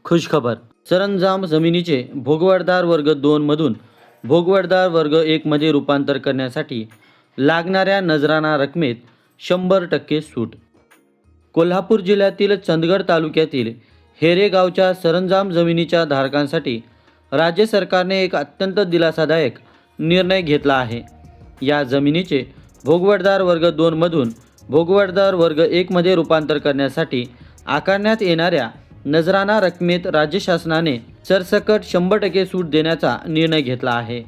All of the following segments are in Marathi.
खुशखबर. सरंजाम जमिनीचे भोगवटदार वर्ग 2 मधून भोगवटदार वर्ग 1 मध्ये रूपांतर करण्यासाठी लागणाऱ्या नजराना रकमेत 100% सूट. कोल्हापूर जिल्ह्यातील चंदगड तालुक्यातील हेरे गावच्या सरंजाम जमिनीच्या धारकांसाठी राज्य सरकारने एक अत्यंत दिलासादायक निर्णय घेतला आहे. या जमिनीचे भोगवटदार वर्ग 2 मधून भोगवटदार वर्ग 1 मध्ये रूपांतर करण्यासाठी आकारण्यात येणाऱ्या नजराना रकमेत राज्य शासनाने सरसकट 100% सूट देण्याचा निर्णय घेतला आहे.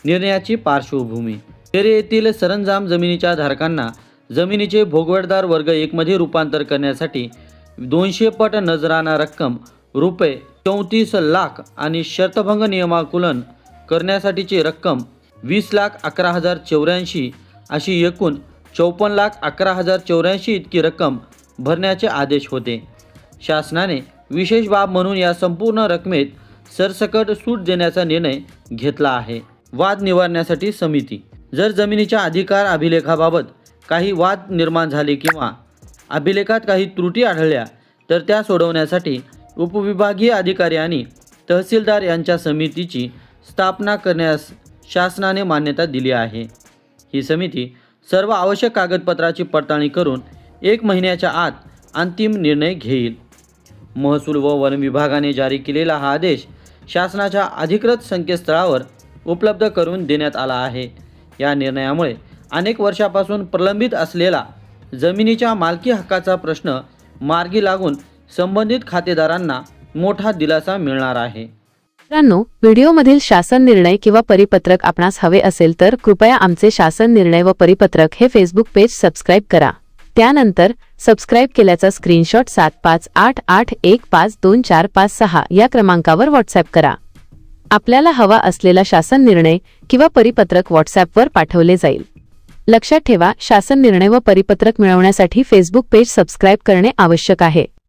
निर्णयाची पार्श्वभूमी: हेरे येथील सरंजाम जमिनीच्या धारकांना जमिनीचे भोगवटदार वर्ग 1 मध्ये रूपांतर करण्यासाठी 200 पट नजराना रक्कम रुपये 34 लाख आणि शर्तभंग नियमाकुलन करण्यासाठीची रक्कम 20,11,084 अशी एकूण 54,11,084 इतकी रक्कम भरण्याचे आदेश होते. शासनाने विशेष बाब म्हणून या संपूर्ण रकमेत सरसकट सूट देण्याचा निर्णय घेतला आहे. वाद निवारण्यासाठी समिती: जर जमिनीच्या अधिकार अभिलेखाबाबत काही वाद निर्माण झाले किंवा अभिलेखात काही त्रुटी आढळल्या तर त्या सोडवण्यासाठी उपविभागीय अधिकारी आणि तहसीलदार यांच्या समितीची स्थापना करण्यास शासनाने मान्यता दिली आहे. ही समिती सर्व आवश्यक कागदपत्राची पडताळणी करून 1 महिन्याच्या आत अंतिम निर्णय घेईल. महसूल व वन विभागाने जारी केलेला हा आदेश शासनाच्या अधिकृत संकेतस्थळावर उपलब्ध करून देण्यात आला आहे. या निर्णयामुळे अनेक वर्षापासून प्रलंबित असलेला जमिनीच्या मालकी हक्काचा प्रश्न मार्गी लागून संबंधित खातेदारांना मोठा दिलासा मिळणार आहे. मित्रांनो, व्हिडिओमधील शासन निर्णय किंवा परिपत्रक आपणास हवे असेल तर कृपया आमचे शासन निर्णय व परिपत्रक हे फेसबुक पेज सबस्क्राईब करा. त्यानंतर सबस्क्राईब केल्याचा स्क्रीनशॉट 7588152456 या क्रमांकावर व्हॉट्सॲप करा. आपल्याला हवा असलेला शासन निर्णय किंवा परिपत्रक व्हॉट्सॲपवर पाठवले जाईल. लक्षात ठेवा, शासन निर्णय व परिपत्रक मिळवण्यासाठी फेसबुक पेज सबस्क्राईब करणे आवश्यक आहे.